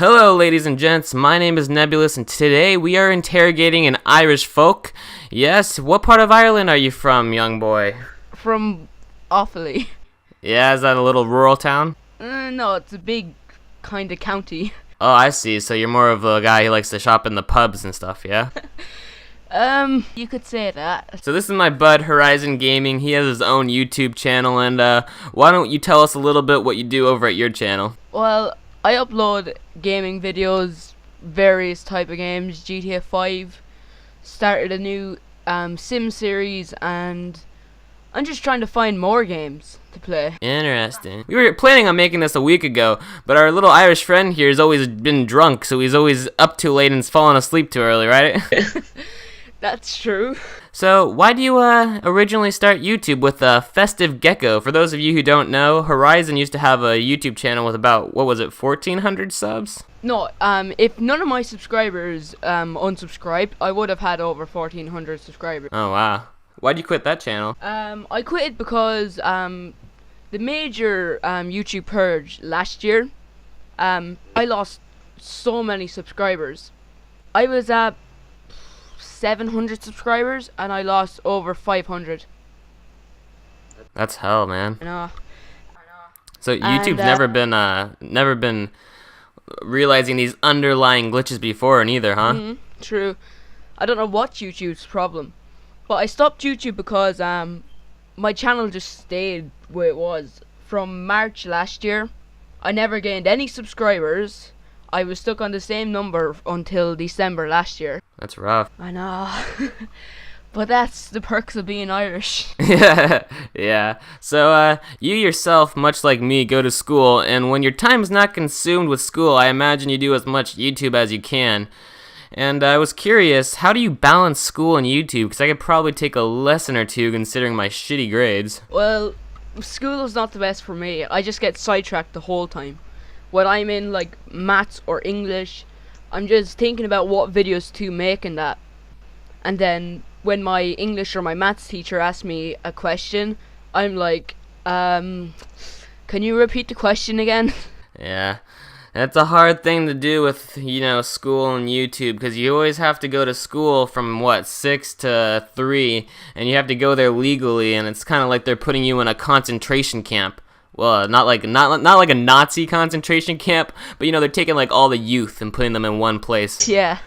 Hello, ladies and gents. My name is Nebulous, and today we are interrogating an Irish folk. Yes, what part of Ireland are you from, young boy? From Offaly. Yeah, is that a little rural town? No, it's a big kind of county. Oh, I see. So you're more of a guy who likes to shop in the pubs and stuff, yeah? You could say that. So this is my bud, Horizon Gaming. He has his own YouTube channel, and why don't you tell us a little bit what you do over at your channel? Well, I upload gaming videos, various type of games, GTA 5, started a new Sim series, and I'm just trying to find more games to play. Interesting. We were planning on making this a week ago, but our little Irish friend here has always been drunk, so he's always up too late and fallen asleep too early, right? That's true. So, why do you originally start YouTube with Festive Gecko? For those of you who don't know, Horizon used to have a YouTube channel with about, 1,400 subs? No, if none of my subscribers unsubscribed, I would have had over 1,400 subscribers. Oh, wow. Why'd you quit that channel? I quit it because the major YouTube purge last year, I lost so many subscribers. I was at 700 subscribers and I lost over 500. That's hell, man. I know. So YouTube's never been realizing these underlying glitches before, neither, huh? True. I don't know what YouTube's problem, but I stopped YouTube because my channel just stayed where it was. From March last year, I never gained any subscribers. I was stuck on the same number until December last year. That's rough. I know. But that's the perks of being Irish. Yeah. So, you yourself, much like me, go to school, and when your time is not consumed with school, I imagine you do as much YouTube as you can. And I was curious, how do you balance school and YouTube? Because I could probably take a lesson or two considering my shitty grades. Well, school is not the best for me. I just get sidetracked the whole time. When I'm in, like, maths or English, I'm just thinking about what videos to make and that. And then when my English or my maths teacher asks me a question, I'm like, can you repeat the question again? Yeah. That's a hard thing to do with, school and YouTube, because you always have to go to school from, 6 to 3, and you have to go there legally, and it's kind of like they're putting you in a concentration camp. Well, not like a Nazi concentration camp, but they're taking like all the youth and putting them in one place. Yeah.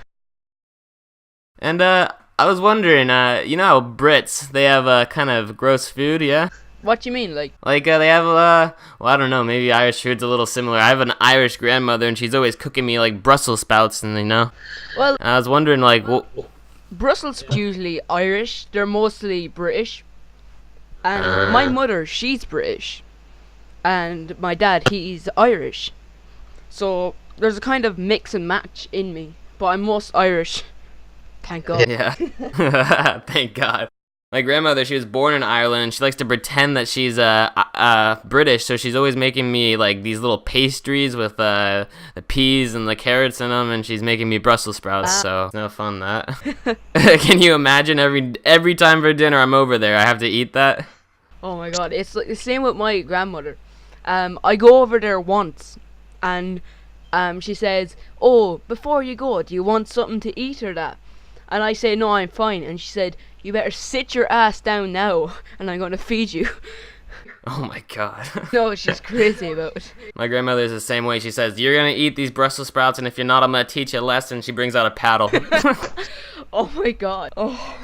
And I was wondering, how Brits, they have kind of gross food, yeah? What do you mean, like? Like they have I don't know, maybe Irish food's a little similar. I have an Irish grandmother, and she's always cooking me like Brussels sprouts, and Well, I was wondering like, Brussels sprouts usually Irish. They're mostly British. And my mother, she's British. And my dad, he's Irish. So there's a kind of mix and match in me. But I'm most Irish. Thank God. Yeah. Thank God. My grandmother, she was born in Ireland, and she likes to pretend that she's British, so she's always making me like these little pastries with the peas and the carrots in them, and she's making me Brussels sprouts, so it's no fun that. Can you imagine every time for dinner I'm over there, I have to eat that? Oh my God, it's like the same with my grandmother. I go over there once, and she says, "Oh, before you go, do you want something to eat or that?" And I say, "No, I'm fine." And she said, "You better sit your ass down now, and I'm going to feed you." Oh my God. No, she's crazy about it. My grandmother's the same way. She says, "You're going to eat these Brussels sprouts, and if you're not, I'm going to teach you a lesson." She brings out a paddle. Oh my God. Oh,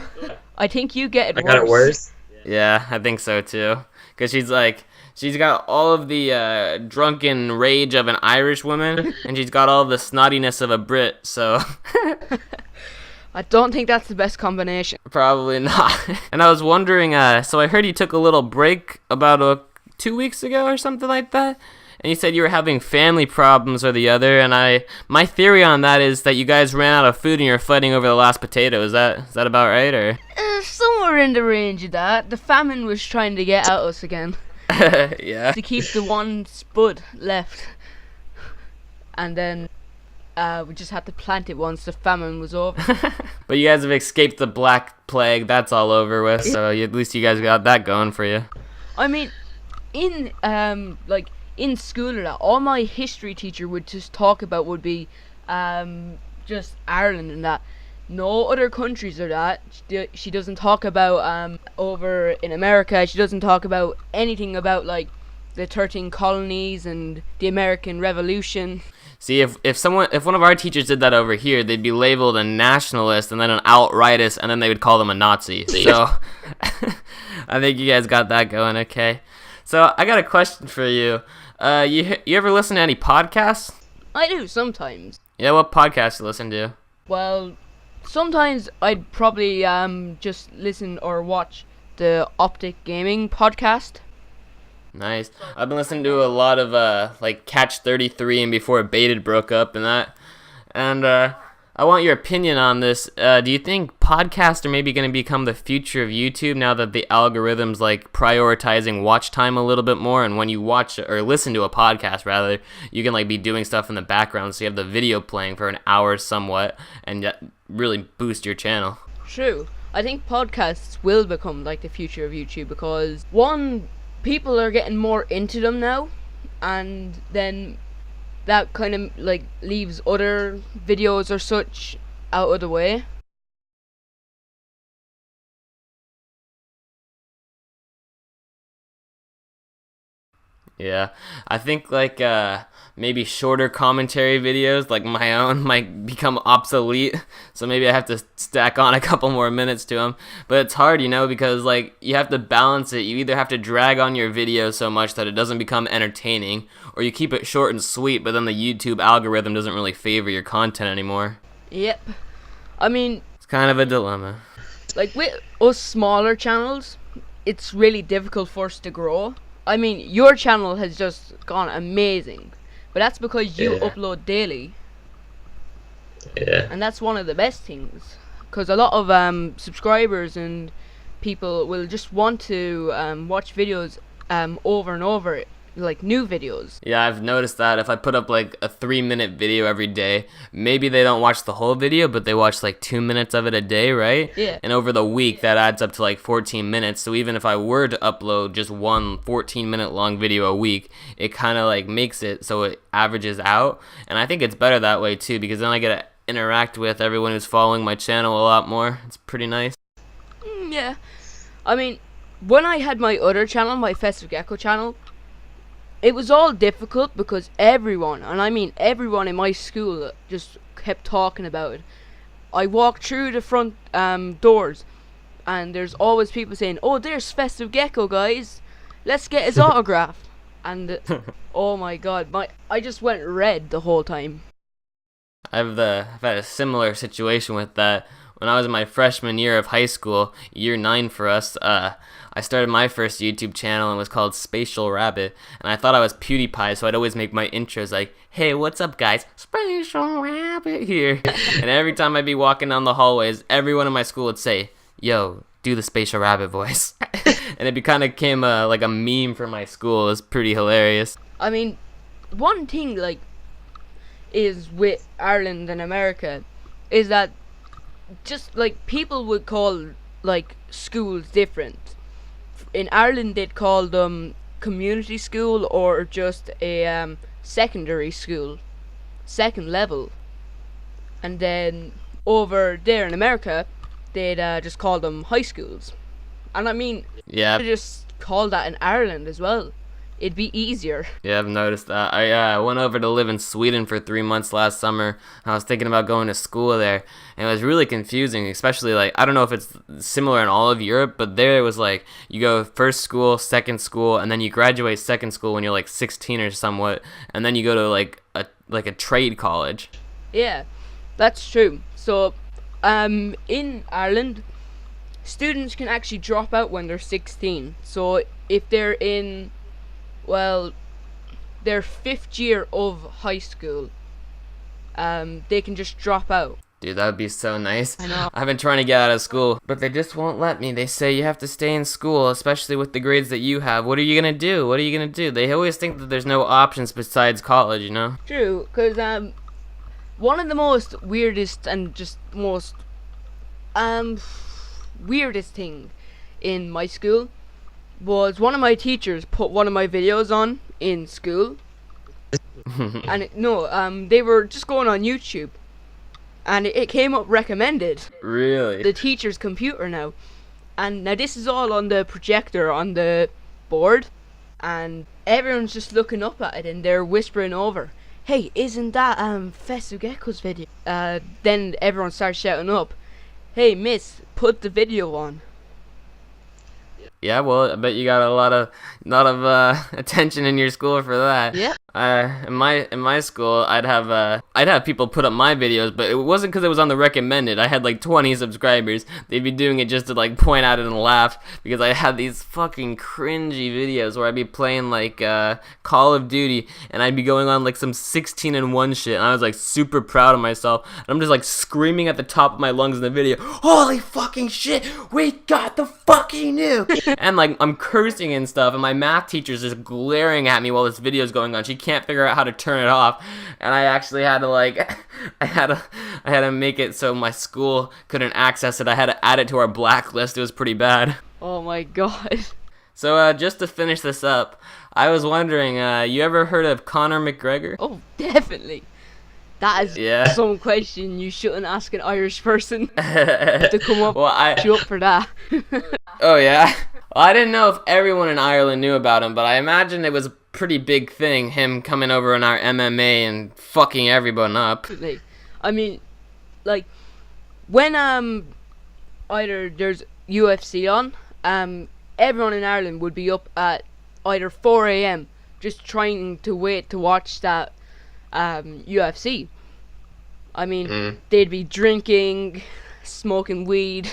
I think you get it worse. I got it worse? Yeah, I think so too. Because she's got all of the drunken rage of an Irish woman, and she's got all the snottiness of a Brit, so... I don't think that's the best combination. Probably not. And I was wondering, so I heard you took a little break about 2 weeks ago or something like that? And you said you were having family problems or the other, and my theory on that is that you guys ran out of food and you're fighting over the last potato. Is that about right, or? Somewhere in the range of that. The famine was trying to get at us again. Yeah. To keep the one spud left. And then we just had to plant it once the famine was over. But you guys have escaped the Black Plague. That's all over with, so at least you guys got that going for you. I mean, in in school or that, all my history teacher would just talk about would be just Ireland and that. No other countries or that. She doesn't talk about over in America. She doesn't talk about anything about like the 13 colonies and the American Revolution. See, if one of our teachers did that over here, they'd be labeled a nationalist and then an outrightist, and then they would call them a Nazi. So I think you guys got that going, okay? So I got a question for you. You ever listen to any podcasts? I do sometimes. Yeah, what podcasts you listen to? Well, sometimes I'd probably just listen or watch the Optic Gaming podcast. Nice. I've been listening to a lot of like Catch 33 and Before It Baited broke up and that. And I want your opinion on this. Do you think podcasts are maybe going to become the future of YouTube now that the algorithm's like prioritizing watch time a little bit more? And when you watch or listen to a podcast, rather, you can like be doing stuff in the background, so you have the video playing for an hour somewhat, and that really boost your channel. True. I think podcasts will become like the future of YouTube because one, people are getting more into them now, and then that kind of like leaves other videos or such out of the way. Yeah, I think like maybe shorter commentary videos like my own might become obsolete, so maybe I have to stack on a couple more minutes to them. But it's hard, because like you have to balance it. You either have to drag on your video so much that it doesn't become entertaining, or you keep it short and sweet, but then the YouTube algorithm doesn't really favor your content anymore. Yep. I mean, it's kind of a dilemma. Like with us smaller channels, it's really difficult for us to grow. I mean, your channel has just gone amazing, but that's because you upload daily. Yeah. And that's one of the best things, because a lot of subscribers and people will just want to watch videos over and over, like new videos. Yeah, I've noticed that if I put up like a 3-minute video every day, maybe they don't watch the whole video, but they watch like 2 minutes of it a day, right? Yeah. And over the week, that adds up to like 14 minutes. So even if I were to upload just one 14-minute long video a week, it kind of like makes it so it averages out. And I think it's better that way too, because then I get to interact with everyone who's following my channel a lot more. It's pretty nice. Yeah. I mean, when I had my other channel, my Festive Gecko channel, it was all difficult because everyone, and I mean everyone in my school, just kept talking about it. I walked through the front doors, and there's always people saying, "Oh, there's Festive Gecko, guys. Let's get his autograph." And oh my god, I just went red the whole time. I've had a similar situation with that. When I was in my freshman year of high school, year 9 for us, I started my first YouTube channel and it was called Spatial Rabbit, and I thought I was PewDiePie, so I'd always make my intros like, "Hey, what's up guys, Spatial Rabbit here." And every time I'd be walking down the hallways, everyone in my school would say, "Yo, do the Spatial Rabbit voice." And it kind of became like a meme for my school. It was pretty hilarious. I mean, one thing like is with Ireland and America is that just like people would call like schools different. In Ireland they'd call them community school or just a secondary school, second level. And then over there in America they'd just call them high schools. And I mean, yeah, they just call that in Ireland as well. It'd be easier. Yeah, I've noticed that. I went over to live in Sweden for 3 months last summer. I was thinking about going to school there, and it was really confusing, especially like, I don't know if it's similar in all of Europe, but there it was like, you go first school, second school, and then you graduate second school when you're like 16 or somewhat, and then you go to like a trade college. Yeah, that's true. So, in Ireland, students can actually drop out when they're 16. So if they're in, well, their 5th year of high school, they can just drop out. Dude, that would be so nice. I know. I've been trying to get out of school, but they just won't let me. They say you have to stay in school, especially with the grades that you have. What are you gonna do? What are you gonna do? They always think that there's no options besides college, you know? True, because one of the most weirdest and just most weirdest thing in my school was one of my teachers put one of my videos on in school, and they were just going on YouTube, and it came up recommended. Really? The teacher's computer now, and now this is all on the projector on the board, and everyone's just looking up at it and they're whispering over, "Hey, isn't that Fesugekko's video?" Then everyone starts shouting up, "Hey, miss, put the video on." Yeah, well, I bet you got a lot of attention in your school for that. Yeah. In my school, I'd have people put up my videos, but it wasn't because it was on the recommended. I had like 20 subscribers. They'd be doing it just to like point at it and laugh because I had these fucking cringy videos where I'd be playing like Call of Duty and I'd be going on like some 16-1 shit, and I was like super proud of myself. And I'm just like screaming at the top of my lungs in the video, "Holy fucking shit, we got the fucking nuke!" And like I'm cursing and stuff, and my math teacher's just glaring at me while this video's going on. She can't figure out how to turn it off, and I actually had to like I had to make it so my school couldn't access it. I had to add it to our blacklist. It was pretty bad. Oh my god. So just to finish this up, I was wondering, you ever heard of Conor McGregor? Oh, definitely. That is some question you shouldn't ask an Irish person to come up. You up for that? Oh yeah. Well, I didn't know if everyone in Ireland knew about him, but I imagine it was a pretty big thing, him coming over in our MMA and fucking everyone up. I mean, like, when either there's UFC on, everyone in Ireland would be up at either 4 a.m. just trying to wait to watch that UFC. I mean, they'd be drinking, smoking weed.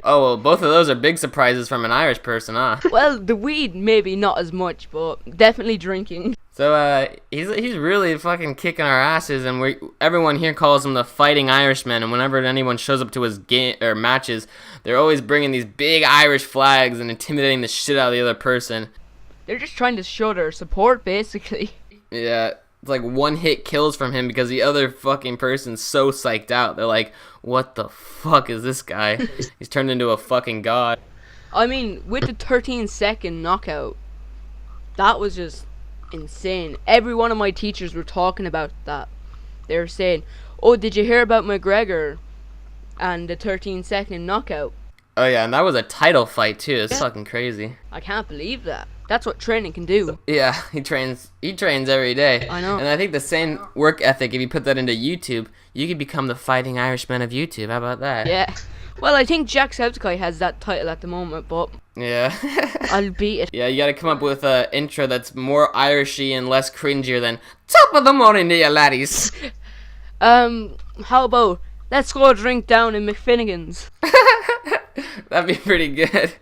Oh, well, both of those are big surprises from an Irish person, huh? Well, the weed maybe not as much, but definitely drinking. So he's really fucking kicking our asses, and everyone here calls him the Fighting Irishman. And whenever anyone shows up to his game or matches, they're always bringing these big Irish flags and intimidating the shit out of the other person. They're just trying to show their support, basically. Yeah. It's like one hit kills from him because the other fucking person's so psyched out. They're like, what the fuck is this guy? He's turned into a fucking god. I mean, with the 13-second knockout, that was just insane. Every one of my teachers were talking about that. They were saying, "Oh, did you hear about McGregor and the 13-second knockout?" Oh yeah, and that was a title fight too. It's fucking crazy. I can't believe that. That's what training can do. Yeah, he trains every day. I know. And I think the same work ethic, if you put that into YouTube, you could become the Fighting Irishman of YouTube. How about that? Yeah. Well, I think Jacksepticeye has that title at the moment, but yeah. I'll beat it. Yeah, you gotta come up with an intro that's more Irishy and less cringier than "Top of the morning to you laddies." How about let's go drink down in McFinnigan's? That'd be pretty good.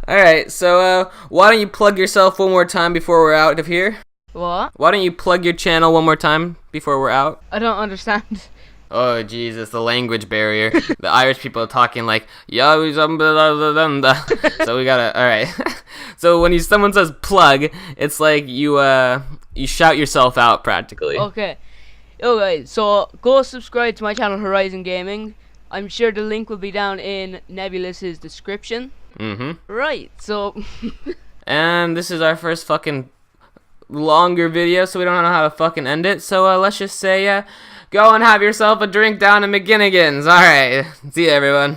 Alright, so why don't you plug yourself one more time before we're out of here? What? Why don't you plug your channel one more time before we're out? I don't understand. Oh Jesus, the language barrier. The Irish people are talking like so we gotta alright. So when someone says plug, it's like you shout yourself out practically. Okay. Okay, so go subscribe to my channel Horizon Gaming. I'm sure the link will be down in Nebulous's description. Right, so and this is our first fucking longer video, so we don't know how to fucking end it. So let's just say go and have yourself a drink down at McGinnigan's. Alright, see ya everyone.